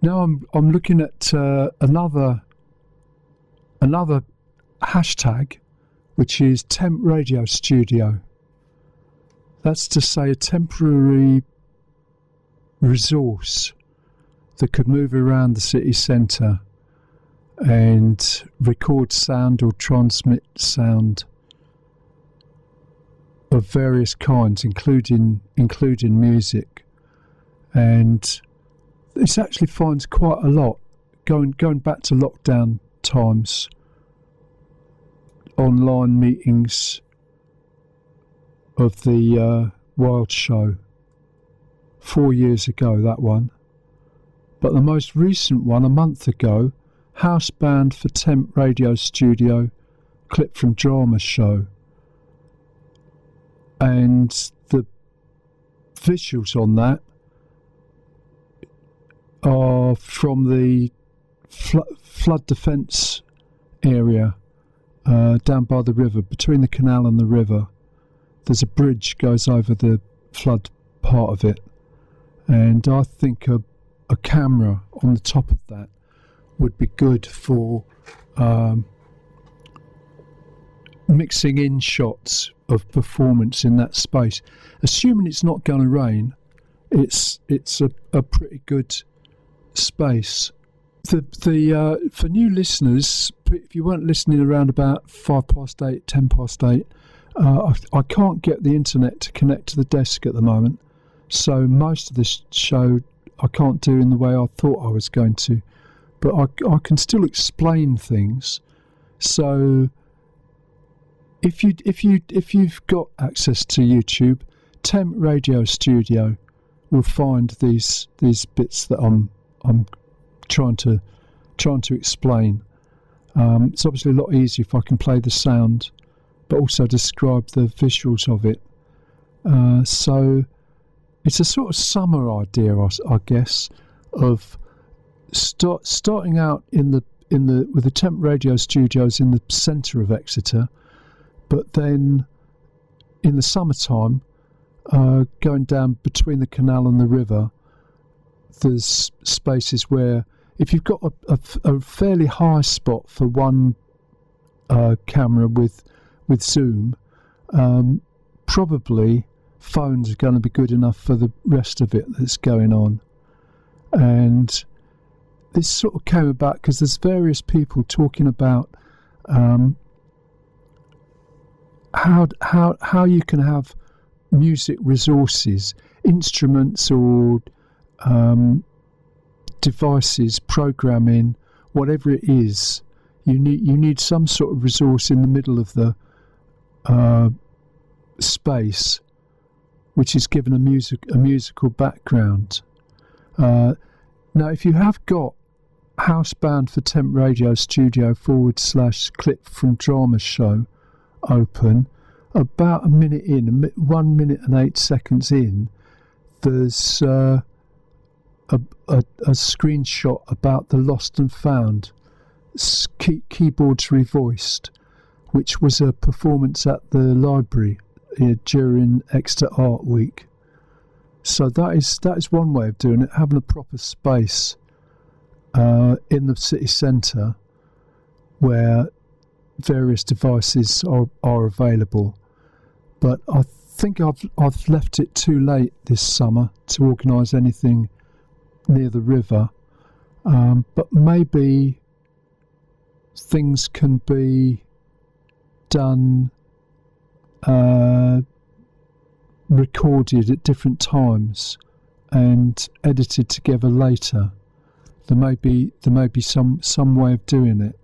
Now I'm looking at another hashtag, which is Temp Radio Studio. That's to say a temporary resource that could move around the city centre and record sound or transmit sound of various kinds, including music. And this actually finds quite a lot going back to lockdown times. Online meetings of the Wild Show 4 years ago, that one. But the most recent one, a month ago, House Band for Temp Radio Studio, clip from Drama Show. And the visuals on that are from the flood defence area down by the river, between the canal and the river. There's a bridge goes over the flood part of it, and I think a camera on the top of that would be good for mixing in shots of performance in that space. Assuming it's not going to rain, it's a pretty good space. For new listeners, if you weren't listening around about 8:05, 8:10, I can't get the internet to connect to the desk at the moment, so most of this show I can't do in the way I thought I was going to, but I can still explain things. So if you've got access to YouTube, Temp Radio Studio will find these bits that I'm trying to explain. It's obviously a lot easier if I can play the sound, but also describe the visuals of it. So it's a sort of summer idea, I guess, of starting out with the Temp Radio Studios in the centre of Exeter, but then in the summertime, going down between the canal and the river, there's spaces where, if you've got a fairly high spot for one camera with zoom, probably phones are going to be good enough for the rest of it that's going on. And this sort of came about because there's various people talking about how you can have music resources, instruments or devices, programming, whatever it is. You need some sort of resource in the middle of the space, which is given a musical background. Now, if you have got House Band for Temp Radio Studio / clip from Drama Show open, about a minute in, 1 minute and 8 seconds in, there's a screenshot about the Lost and Found, Keyboards Revoiced, which was a performance at the library during Exeter Art Week. So that is one way of doing it, having a proper space in the city centre where various devices are available. But I think I've left it too late this summer to organise anything near the river, but maybe things can be done, recorded at different times and edited together later. There may be some way of doing it.